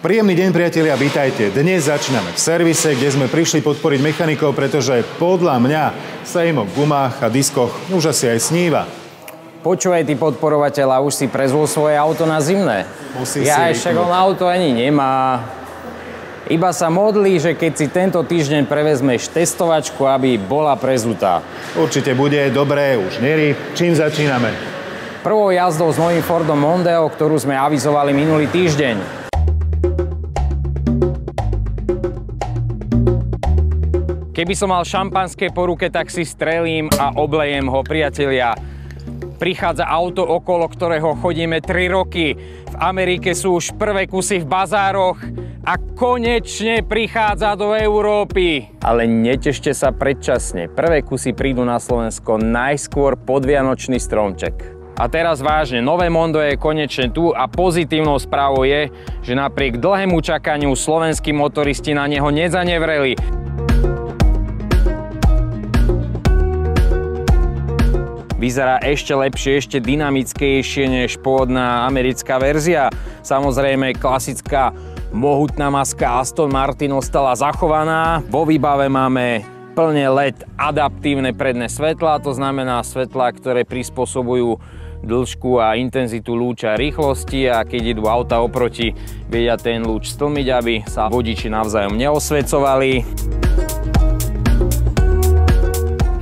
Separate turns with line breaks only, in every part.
Príjemný deň, priatelia, vítajte. Dnes začíname v servise, kde sme prišli podporiť mechanikov, pretože podľa mňa sa im o gumách a diskoch už asi aj sníva.
Počúvaj, ty podporovateľ, už si prezvol svoje auto na zimné. Ja však on auto ani nemá. Iba sa modlí, že keď si tento týždeň prevezmeš testovačku, aby bola prezutá.
Určite bude, dobré, už nerí. Čím začíname?
Prvou jazdou s novým Fordom Mondeo, ktorú sme avizovali minulý týždeň. Keby som mal šampanské po ruke, tak si strelím a oblejem ho, priatelia. Prichádza auto, okolo ktorého chodíme 3 roky. V Amerike sú už prvé kusy v bazároch a konečne prichádza do Európy. Ale netešte sa predčasne. Prvé kusy prídu na Slovensko najskôr pod vianočný stromček. A teraz vážne, nové Mondeo je konečne tu a pozitívnou správou je, že napriek dlhému čakaniu slovenskí motoristi na neho nezanevreli. Vyzerá ešte lepšie, ešte dynamickejšie než pôvodná americká verzia. Samozrejme, klasická mohutná maska Aston Martin ostala zachovaná. Vo výbave máme plne LED adaptívne predné svetlá, to znamená svetlá, ktoré prispôsobujú dĺžku a intenzitu lúča rýchlosti a keď idú auta oproti, vedia ten lúč stlmiť, aby sa vodiči navzájom neosvecovali.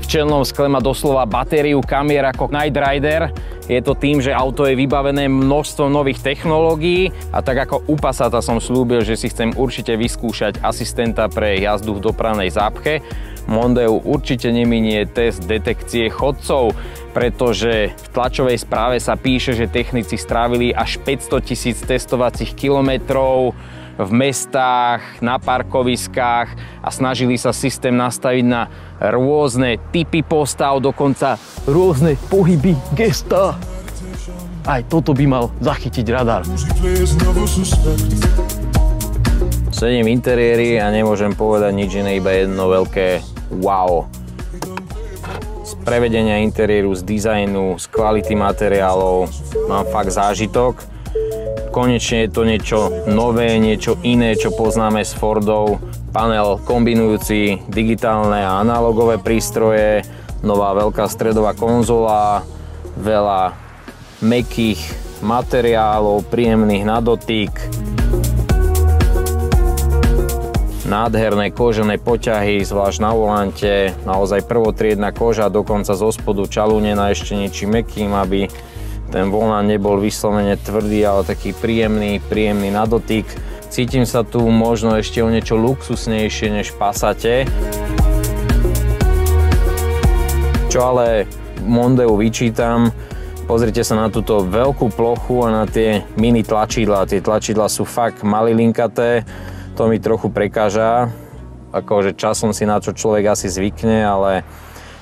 V čelnom skle má doslova batériu kamier ako Knight Rider. Je to tým, že auto je vybavené množstvom nových technológií a tak ako u Passata som slúbil, že si chcem určite vyskúšať asistenta pre jazdu v dopravnej zápche, Mondeu určite neminie test detekcie chodcov, pretože v tlačovej správe sa píše, že technici strávili až 500 000 testovacích kilometrov v mestách, na parkoviskách a snažili sa systém nastaviť na rôzne typy postav, dokonca rôzne pohyby, gestá. Aj toto by mal zachytiť radar. Sedím v interiéri a nemôžem povedať nič iné, iba jedno veľké wow. Z prevedenia interiéru, z dizajnu, z kvality materiálov mám fakt zážitok. Konečne je to niečo nové, niečo iné, čo poznáme z Fordov. Panel kombinujúci digitálne a analogové prístroje, nová veľká stredová konzola, veľa mäkkých materiálov, príjemných na dotyk. Nádherné kožené poťahy, zvlášť na volante, naozaj prvotriedna koža, dokonca zo spodu čalúnená ešte niečím mäkkým, aby ten volant nebol vyslovene tvrdý, ale taký príjemný na dotyk. Cítim sa tu možno ešte o niečo luxusnejšie než v Passate. Čo ale Mondeu vyčítam, pozrite sa na túto veľkú plochu a na tie mini tlačidlá. Tie tlačidlá sú fakt malilinkaté, to mi trochu prekáža. Akože časom si na čo človek asi zvykne, ale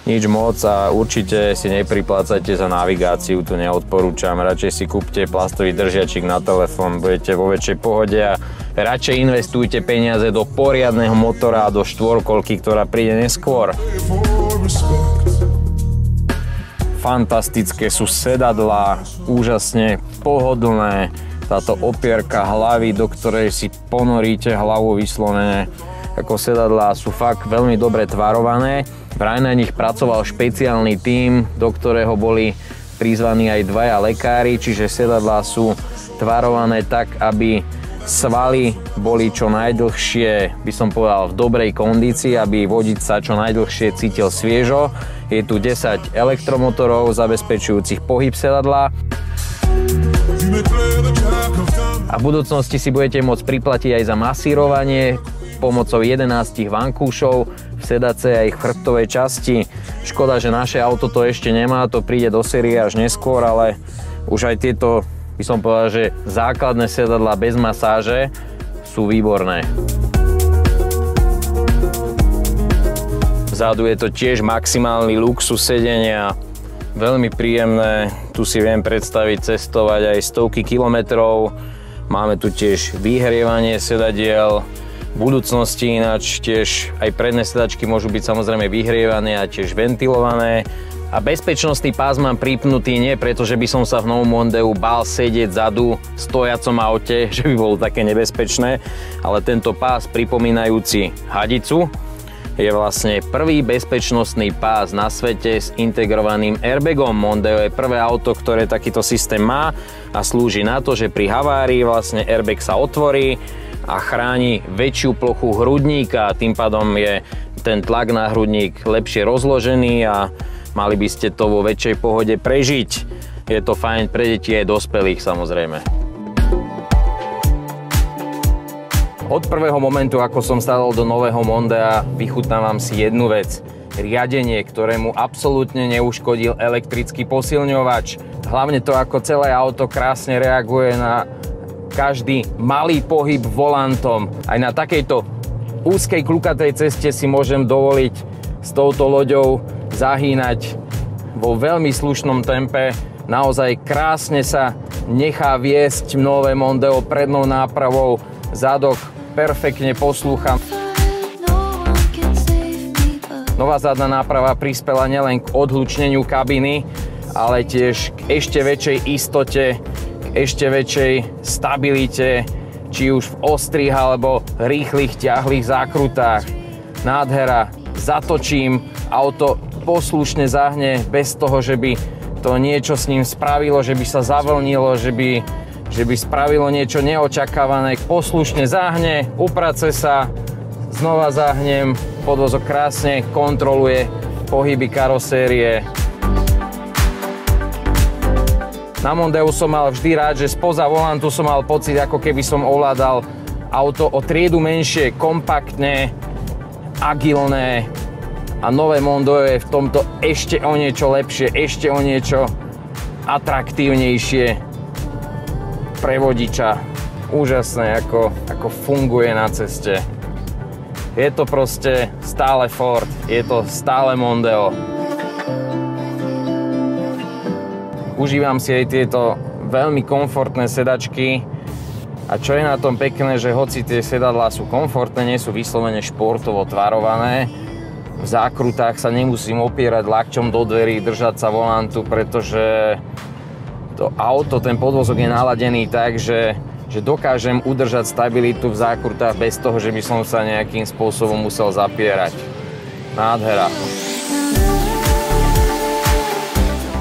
nič moc a určite si nepriplácajte za navigáciu, tu neodporúčam. Radšej si kúpte plastový držiačik na telefón, budete vo väčšej pohode a radšej investujte peniaze do poriadneho motora a do štvorkolky, ktorá príde neskôr. Fantastické sú sedadlá, úžasne pohodlné. Táto opierka hlavy, do ktorej si ponoríte hlavu vyslovene ako sedadlá, sú fakt veľmi dobre tvarované. Vraj na nich pracoval špeciálny tím, do ktorého boli prizvaní aj 2 lekári, čiže sedadlá sú tvarované tak, aby svaly boli čo najdlhšie, by som povedal, v dobrej kondícii, aby vodič sa čo najdlhšie cítil sviežo. Je tu 10 elektromotorov zabezpečujúcich pohyb sedadla. A v budúcnosti si budete môcť priplatiť aj za masírovanie pomocou 11 vankúšov v sedacej a ich chrbtovej časti. Škoda, že naše auto to ešte nemá, to príde do série až neskôr, ale už aj tieto, by som povedal, že základné sedadlá bez masáže sú výborné. Vzadu je to tiež maximálny luxus sedenia, veľmi príjemné, tu si viem predstaviť cestovať aj stovky kilometrov. Máme tu tiež vyhrievanie sedadiel. V budúcnosti ináč tiež aj predné sedačky môžu byť samozrejme vyhrievané a tiež ventilované. A bezpečnostný pás mám pripnutý nie preto, že by som sa v novom Mondeu bál sedieť vzadu v stojacom aute, že by bolo také nebezpečné, ale tento pás pripomínajúci hadicu je vlastne prvý bezpečnostný pás na svete s integrovaným airbagom. Mondeo je prvé auto, ktoré takýto systém má a slúži na to, že pri havárii vlastne airbag sa otvorí a chráni väčšiu plochu hrudníka, tým pádom je ten tlak na hrudník lepšie rozložený a mali by ste to vo väčšej pohode prežiť. Je to fajn pre deti aj dospelých samozrejme. Od prvého momentu, ako som sadol do nového Mondea, vychutnávam si jednu vec. Riadenie, ktorému absolútne neuškodil elektrický posilňovač. Hlavne to, ako celé auto krásne reaguje na každý malý pohyb volantom. Aj na takejto úzkej klukatej ceste si môžem dovoliť s touto loďou zahínať vo veľmi slušnom tempe. Naozaj krásne sa nechá viesť nové Mondeo prednou nápravou. Zadok perfektne poslúcha. Nová zadná náprava prispela nielen k odhlučneniu kabiny, ale tiež k ešte väčšej istote, k ešte väčšej stabilite, či už v ostrých alebo rýchlych ťahlých zákrutách. Nádhera, zatočím, auto poslušne zahne bez toho, že by to niečo s ním spravilo, že by sa zavlnilo, že by spravilo niečo neočakávané. Poslušne zahne, uprace sa, znova zahnem, podvozok krásne kontroluje pohyby karosérie. Na Mondeu som mal vždy rád, že spoza volantu som mal pocit, ako keby som ovládal auto o triedu menšie, kompaktne, agilné. A nové Mondeo je v tomto ešte o niečo lepšie, ešte o niečo atraktívnejšie pre vodiča. Úžasné, ako funguje na ceste. Je to proste stále Ford, je to stále Mondeo. Užívam si aj tieto veľmi komfortné sedačky a čo je na tom pekné, že hoci tie sedadlá sú komfortné, nie sú vyslovene športovo tvarované, v zákrutách sa nemusím opierať lakťom do dverí, držať sa volantu, pretože to auto, ten podvozok je naladený tak, že dokážem udržať stabilitu v zákrutách bez toho, že by som sa nejakým spôsobom musel zapierať. Nádhera.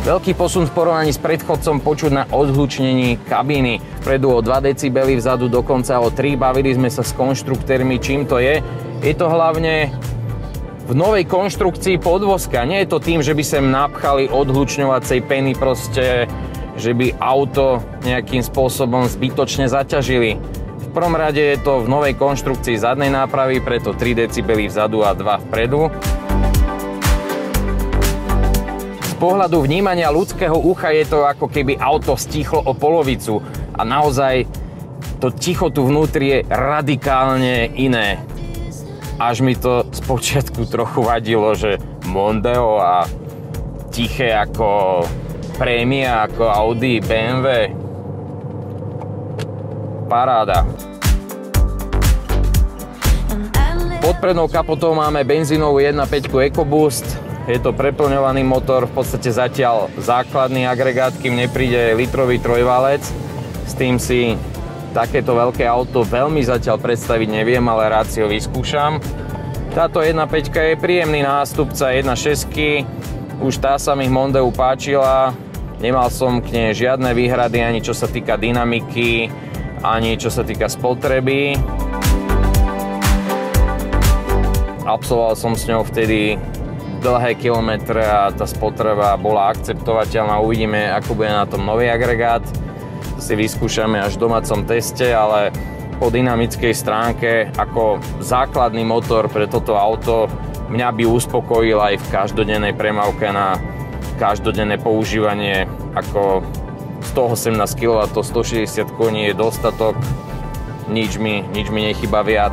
Veľký posun v porovnaní s predchodcom počuť na odhlučnení kabíny. Vpredu o 2 decibely, vzadu dokonca o 3. Bavili sme sa s konštruktérmi, čím to je. Je to hlavne v novej konštrukcii podvozka. Nie je to tým, že by sem napchali odhlučňovacej peny, proste, že by auto nejakým spôsobom zbytočne zaťažili. V prvom rade je to v novej konštrukcii zadnej nápravy, preto 3 decibely vzadu a 2 vpredu. Z pohľadu vnímania ľudského ucha je to, ako keby auto stichlo o polovicu a naozaj to ticho tu vnútri je radikálne iné. Až mi to spočiatku trochu vadilo, že Mondeo a tiché ako Premia, ako Audi, BMW. Paráda. Pod prednou kapotou máme benzínovú 1.5 EcoBoost. Je to preplňovaný motor, v podstate zatiaľ základný agregát, kým nepríde litrový trojvalec. S tým si takéto veľké auto veľmi zatiaľ predstaviť neviem, ale rád si ho vyskúšam. Táto 1.5 je príjemný nástupca 1.6. Už tá sa mi Mondeu páčila. Nemal som k nej žiadne výhrady, ani čo sa týka dynamiky, ani čo sa týka spotreby. Absolvoval som s ňou vtedy dlhé kilometre a tá spotreba bola akceptovateľná. Uvidíme, ako bude na tom nový agregát. To si vyskúšame až v domácom teste, ale po dynamickej stránke ako základný motor pre toto auto mňa by uspokojil aj v každodennej premávke na každodenné používanie. Ako 118 kW, 160 koní je dostatok, nič mi nechýba viac.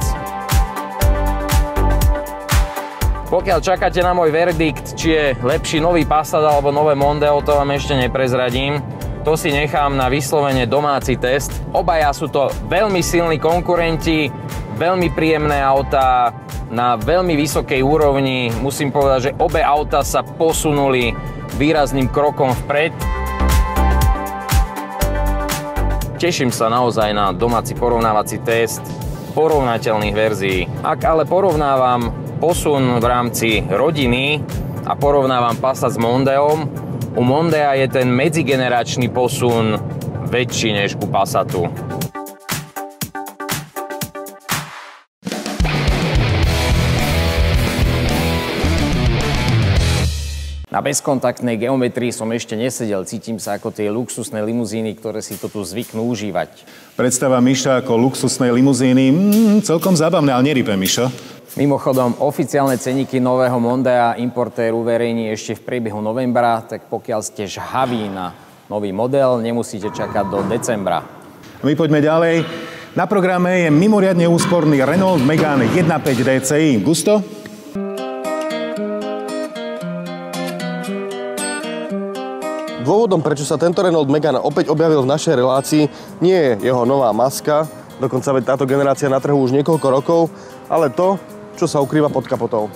Pokiaľ čakáte na môj verdikt, či je lepší nový Passat alebo nové Mondeo, to vám ešte neprezradím. To si nechám na vyslovene domáci test. Obaja sú to veľmi silní konkurenti, veľmi príjemné autá, na veľmi vysokej úrovni. Musím povedať, že obe auta sa posunuli výrazným krokom vpred. Teším sa naozaj na domáci porovnávací test porovnateľných verzií. Ak ale porovnávam posun v rámci rodiny a porovnávam Passat s Mondeom, u Mondea je ten medzigeneračný posun väčší než u Passatu. Na bezkontaktnej geometrii som ešte nesedel, cítim sa ako tie luxusné limuzíny, ktoré si to tu zvyknú užívať.
Predstava Miša ako luxusnej limuzíny, celkom zábavné, ale nerype, Mišo.
Mimochodom, oficiálne ceníky nového Mondea importér uverejní ešte v priebehu novembra, tak pokiaľ ste žhaví na nový model, nemusíte čakať do decembra.
My poďme ďalej. Na programe je mimoriadne úsporný Renault Megane 1.5 DCi. Gusto?
Dôvodom, prečo sa tento Renault Megane opäť objavil v našej relácii, nie je jeho nová maska, dokonca veď táto generácia na trhu už niekoľko rokov, ale to, čo sa ukrýva pod kapotou.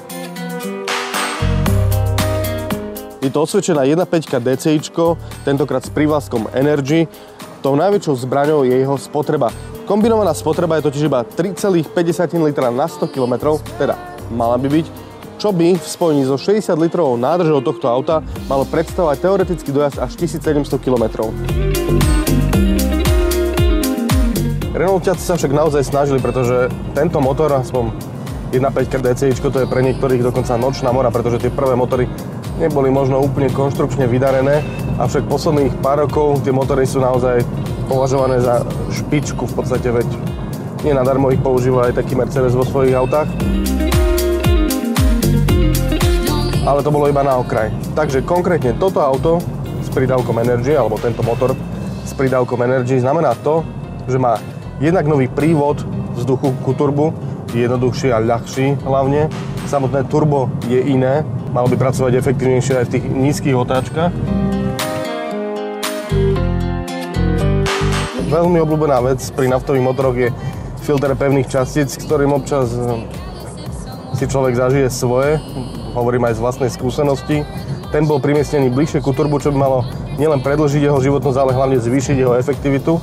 Je to osvedčená 1.5 DCičko, tentokrát s prívlaskom Energy. Tou najväčšou zbraňou je jeho spotreba. Kombinovaná spotreba je totiž iba 3,5 litra na 100 km, teda mala by byť, čo by v spojení so 60 litrovou nádržou tohto auta malo predstavovať teoretický dojazd až 1700 km. Renaultiaci sa však naozaj snažili, pretože tento motor, aspoň 1.5 DCičko, to je pre niektorých dokonca nočná mora, pretože tie prvé motory neboli možno úplne konštrukčne vydarené, avšak posledných pár rokov tie motory sú naozaj považované za špičku v podstate, veď nie nadarmo ich používa aj taký Mercedes vo svojich autách. Ale to bolo iba na okraj. Takže konkrétne toto auto s pridávkom Energy, alebo tento motor s pridávkom Energy, znamená to, že má jednak nový prívod vzduchu ku turbu, jednoduchší a ľahší hlavne. Samotné turbo je iné, malo by pracovať efektívnejšie aj v tých nízkych otáčkach. Veľmi obľúbená vec pri naftových motoroch je filter pevných častíc, s ktorým občas si človek zažije svoje. Hovorím aj z vlastnej skúsenosti. Ten bol primiestnený bližšie ku turbu, čo by malo nielen predĺžiť jeho životnosť, ale hlavne zvýšiť jeho efektivitu.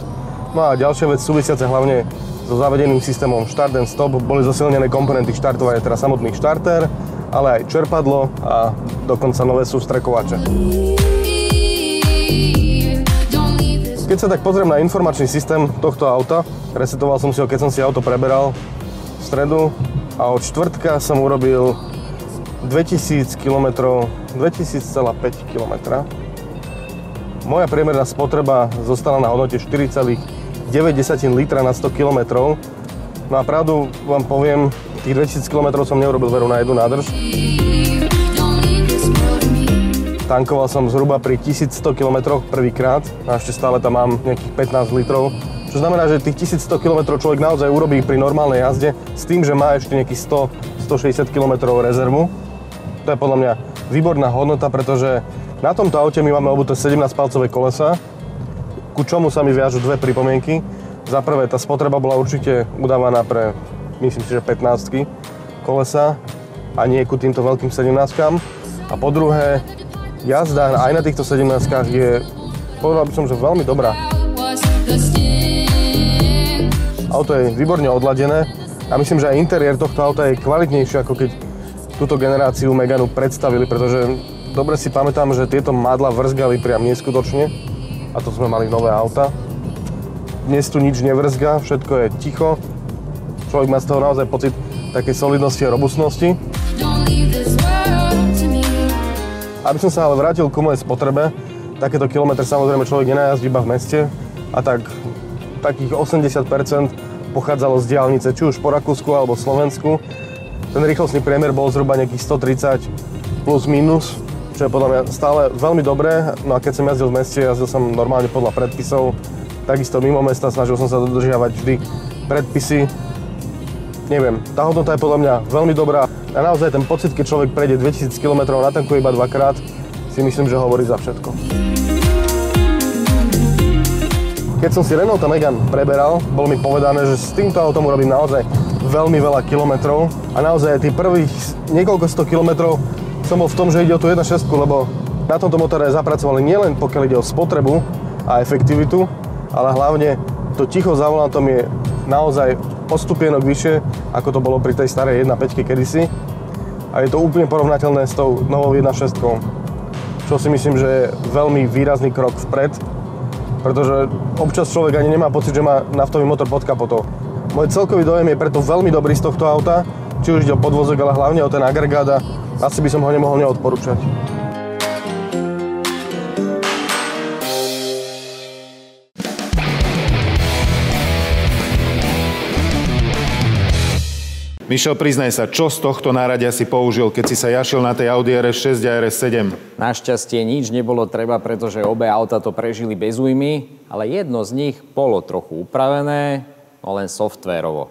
No a ďalšia vec súvisiaca hlavne so zavedeným systémom Start and Stop boli zosilnené komponenty štartovania, teda samotný štartér, ale aj čerpadlo a dokonca nové sústrekovače. Keď sa tak pozriem na informačný systém tohto auta, resetoval som si ho, keď som si auto preberal v stredu a od štvrtka som urobil 2000 km, 2000,5 km. Moja priemerná spotreba zostala na hodnote 4,9 litra na 100 km. No a pravdu vám poviem, tých 2000 km som neurobil veru na jednu nádrž. Tankoval som zhruba pri 1100 km prvýkrát a ešte stále tam mám nejakých 15 litrov. Čo znamená, že tých 1100 km človek naozaj urobí pri normálnej jazde s tým, že má ešte nejakých 100-160 km rezervu. To je podľa mňa výborná hodnota, pretože na tomto aute my máme obuté 17-palcové kolesá, ku čomu sa mi viažu dve pripomienky. Za prvé, tá spotreba bola určite udávaná pre, myslím si, že 15 kolesa a nie ku týmto veľkým 17-kám. A po druhé, jazda aj na týchto 17-kách je, povedal by som, že veľmi dobrá. Auto je výborne odladené a myslím, že aj interiér tohto auta je kvalitnejší, ako keď túto generáciu Meganu predstavili, pretože dobre si pamätám, že tieto mádla vrzgali priam neskutočne a to sme mali nové auta. Dnes tu nič nevrzga, všetko je ticho. Človek má z toho naozaj pocit takej solidnosti a robustnosti. Aby som sa ale vrátil ku mojej spotrebe, takéto kilometre samozrejme človek nenajazdí iba v meste a takých 80% pochádzalo z diaľnice, či už po Rakúsku alebo Slovensku. Ten rýchlostný priemer bol zhruba nejakých 130 plus minus, čo je podľa mňa stále veľmi dobré. No a keď som jazdil v meste, jazdil som normálne podľa predpisov. Takisto mimo mesta snažil som sa dodržiavať vždy predpisy. Neviem, tá hodnota je podľa mňa veľmi dobrá. A naozaj ten pocit, keď človek prejde 2000 km, natankuje iba dvakrát, si myslím, že hovorí za všetko. Keď som si Renault Megane preberal, bolo mi povedané, že s týmto autom urobím naozaj veľmi veľa kilometrov a naozaj tých prvých niekoľko 100 kilometrov som bol v tom, že ide o tú 1.6, lebo na tomto motore zapracovali nielen pokiaľ ide o spotrebu a efektivitu, ale hlavne to ticho za volantom je naozaj o stupienok vyššie, ako to bolo pri tej starej 1.5 kedysi. A je to úplne porovnateľné s tou novou 1.6, čo si myslím, že je veľmi výrazný krok vpred, pretože občas človek ani nemá pocit, že má naftový motor pod kapotou. Môj celkový dojem je preto veľmi dobrý z tohto auta, či už ide o podvozok, ale hlavne o ten agregát a asi by som ho nemohol neodporúčať.
Mišo, priznaj sa, čo z tohto náradia si použil, keď si sa jašil na tej Audi RS6 a RS7?
Našťastie nič nebolo treba, pretože obe auta to prežili bez újmy, ale jedno z nich bolo trochu upravené, no len softvérovo.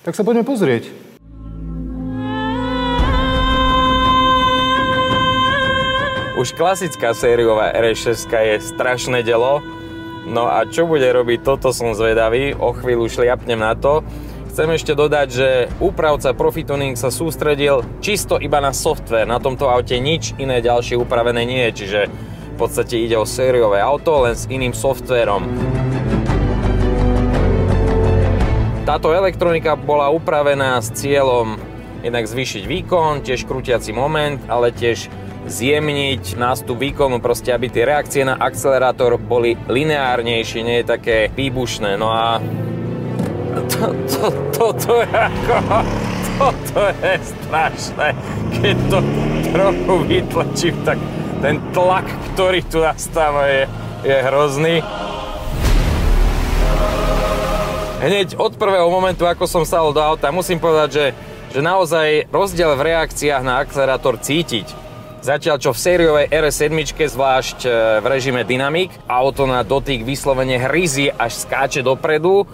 Tak sa poďme pozrieť.
Už klasická sériová RS6 je strašné delo, no a čo bude robiť, toto som zvedavý, o chvíľu šliapnem na to. Chcem ešte dodať, že úpravca Profituning sa sústredil čisto iba na software. Na tomto aute nič iné ďalšie upravené nie je, čiže v podstate ide o sériové auto, len s iným softvérom. Táto elektronika bola upravená s cieľom jednak zvýšiť výkon, tiež krútiaci moment, ale tiež zjemniť nástup výkonu, proste aby tie reakcie na akcelerátor boli lineárnejšie, nie je také výbušné. No a toto je strašné. Keď to trochu vytlačím, tak ten tlak, ktorý tu nastáva, je hrozný. Hneď od prvého momentu, ako som sadol do auta, musím povedať, že naozaj rozdiel v reakciách na akcelerátor cítiť. Zatiaľ čo v sériovej RS7, zvlášť v režime Dynamic, auto na dotyk vyslovene hryzie až skáče dopredu.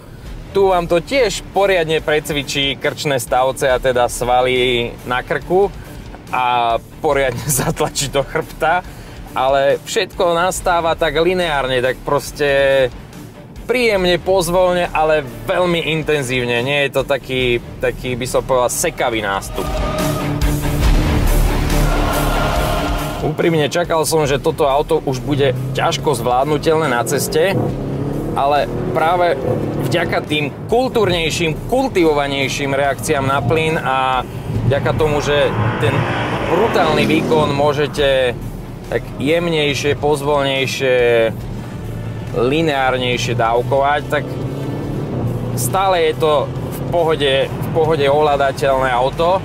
Tu vám to tiež poriadne precvičí krčné stavce a teda svaly na krku a poriadne zatlačí do chrbta, ale všetko nastáva tak lineárne, tak proste príjemne, pozvolne, ale veľmi intenzívne. Nie je to taký by som povedal, sekavý nástup. Úprimne čakal som, že toto auto už bude ťažko zvládnutelné na ceste, ale práve vďaka tým kultúrnejším, kultivovanejším reakciám na plyn a vďaka tomu, že ten brutálny výkon môžete tak jemnejšie, pozvolnejšie, lineárnejšie dávkovať, tak stále je to v pohode ovládateľné auto,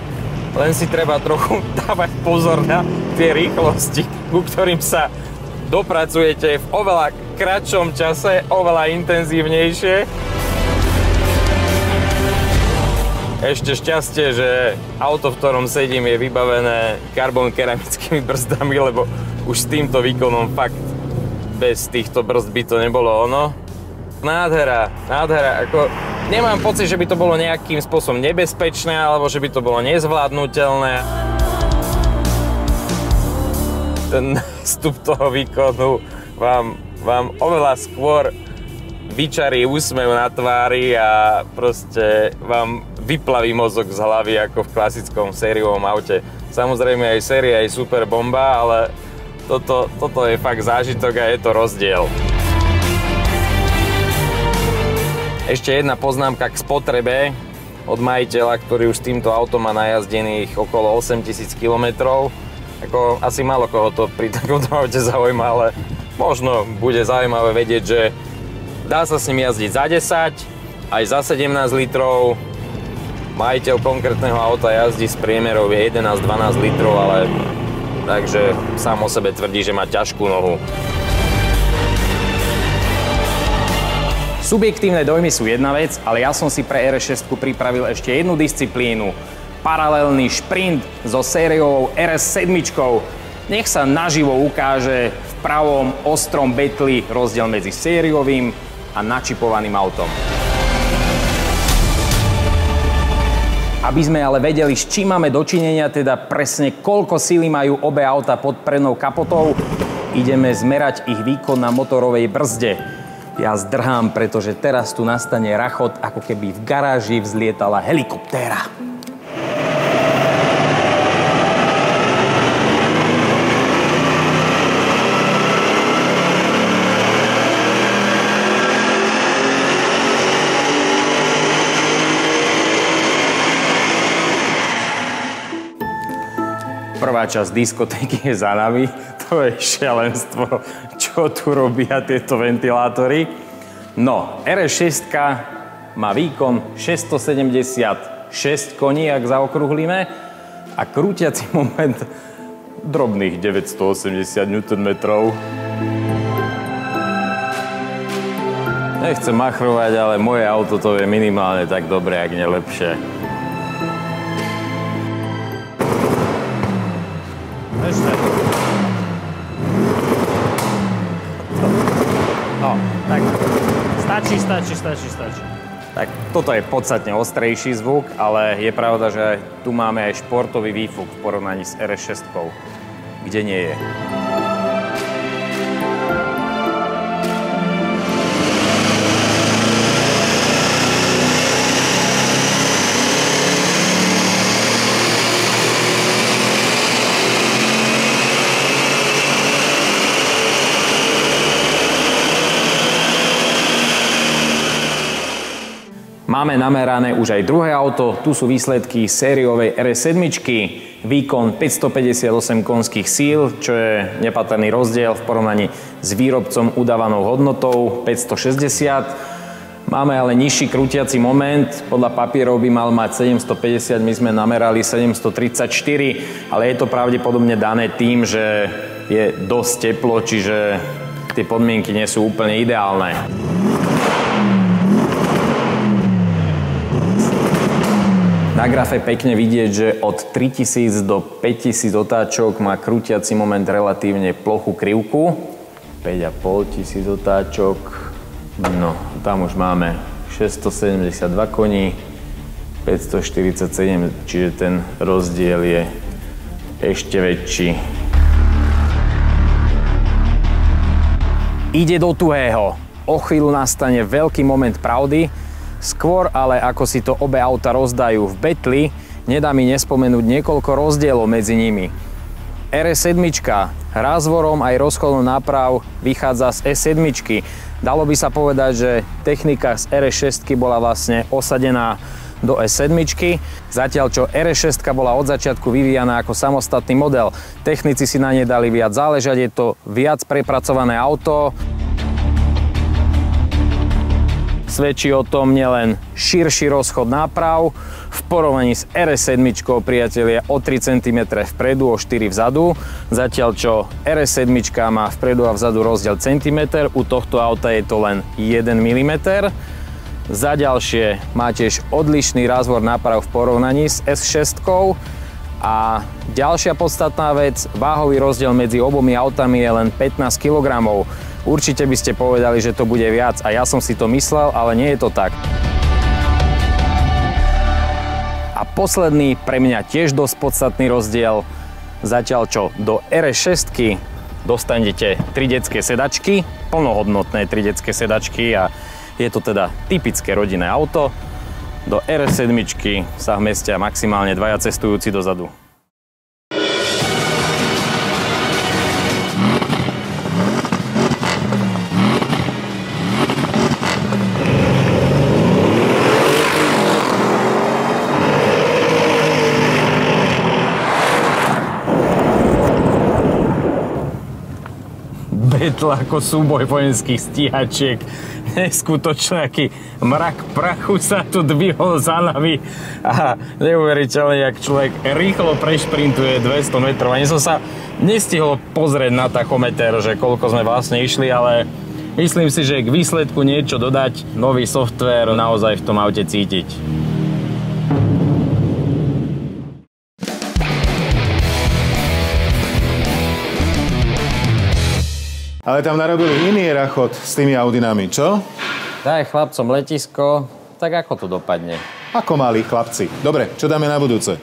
len si treba trochu dávať pozor na tie rýchlosti, ku ktorým sa dopracujete v oveľa kratšom čase, oveľa intenzívnejšie. Ešte šťastie, že auto, v ktorom sedím, je vybavené karbon-keramickými brzdami, lebo už s týmto výkonom fakt bez týchto brzd by to nebolo ono. Nádhera. Ako, nemám pocit, že by to bolo nejakým spôsobom nebezpečné, alebo že by to bolo nezvládnutelné. Ten nástup toho výkonu vám oveľa skôr vyčarí úsmev na tvári a proste vám vyplaví mozog z hlavy ako v klasickom sériovom aute. Samozrejme aj séria je super bomba, ale toto je fakt zážitok a je to rozdiel. Ešte jedna poznámka k spotrebe od majiteľa, ktorý už s týmto autom má najazdených okolo 8000 km. Ako asi málo koho to pri takomto aute zaujíma, ale možno bude zaujímavé vedieť, že dá sa s ním jazdiť za 10, aj za 17 litrov. Majiteľ konkrétneho auta jazdí s priemerou 11-12 litrov, ale takže sám o sebe tvrdí, že má ťažkú nohu. Subjektívne dojmy sú jedna vec, ale ja som si pre RS6 pripravil ešte jednu disciplínu. Paralelný šprint so sériovou RS7. Nech sa naživo ukáže v pravom ostrom betli rozdiel medzi sériovým a načipovaným autom. Aby sme ale vedeli, s čím máme dočinenia, teda presne koľko síly majú obe auta pod prednou kapotou, ideme zmerať ich výkon na motorovej brzde. Ja zdrhám, pretože teraz tu nastane rachot, ako keby v garáži vzlietala helikoptéra. Prvá časť diskotéky je za nami. To je šialenstvo, čo tu robia tieto ventilátory. No, RS6 má výkon 676 koní, ak zaokrúhlime, a krútiaci moment drobných 980 Nm. Nechcem machrovať, ale moje auto to je minimálne tak dobré, ak nie lepšie. Ešte. No, tak stačí. Tak toto je podstatne ostrejší zvuk, ale je pravda, že tu máme aj športový výfuk v porovnaní s RS6, kde nie je. Máme namerané už aj druhé auto, tu sú výsledky sériovej RS7, výkon 558 konských síl, čo je nepatrný rozdiel v porovnaní s výrobcom udávanou hodnotou 560. Máme ale nižší krútiaci moment, podľa papierov by mal mať 750, my sme namerali 734, ale je to pravdepodobne dané tým, že je dosť teplo, čiže tie podmienky nie sú úplne ideálne. Na grafe pekne vidieť, že od 3000 do 5000 otáčok má krútiaci moment relatívne plochú krivku. 5500 otáčok. No, tam už máme 672 koní, 547, čiže ten rozdiel je ešte väčší. Ide do tuhého. O chvíľu nastane veľký moment pravdy. Skôr ale ako si to obe auta rozdajú v betli, nedá mi nespomenúť niekoľko rozdielov medzi nimi. RS7 rázvorom aj rozchodom náprav vychádza z S7. Dalo by sa povedať, že technika z RS6 bola vlastne osadená do S7, zatiaľ čo RS6 bola od začiatku vyvíjaná ako samostatný model. Technici si na nej dali viac záležať, je to viac prepracované auto. Svedčí o tom nielen širší rozchod náprav, v porovnaní s RS7, priatelia, o 3 cm vpredu, o 4 vzadu, zatiaľ čo RS7 má vpredu a vzadu rozdiel centimeter, u tohto auta je to len 1 mm. Za ďalšie má tiež odlišný rázvor náprav v porovnaní s S6. A ďalšia podstatná vec, váhový rozdiel medzi obomi autami je len 15 kg. Určite by ste povedali, že to bude viac a ja som si to myslel, ale nie je to tak. A posledný, pre mňa tiež dosť podstatný rozdiel, zatiaľ čo do RS6 dostanete 3 detské sedačky, plnohodnotné 3 detské sedačky a je to teda typické rodinné auto. Do RS7 sa vmestia maximálne 2 cestujúci dozadu. Betla ako súboj vojenských stíhačiek. Neskutočný aký mrak prachu sa tu dvihol za nami a neuveriteľne, jak človek rýchlo prešprintuje 200 metrov. Ani som sa nestihol pozrieť na tachometer, že koľko sme vlastne išli, ale myslím si, že k výsledku niečo dodať, nový softvér naozaj v tom aute cítiť.
Ale tam narobili iný rachot s tými Audinami, čo?
Daj chlapcom letisko, tak ako to dopadne?
Ako malí chlapci. Dobre, čo dáme na budúce?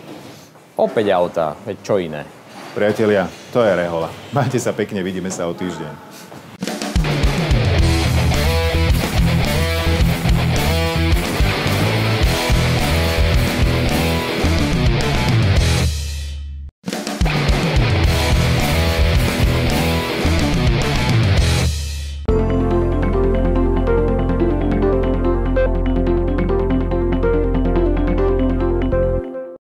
Opäť auta, veď čo iné?
Priatelia, to je rehoľa. Majte sa pekne, vidíme sa o týždeň.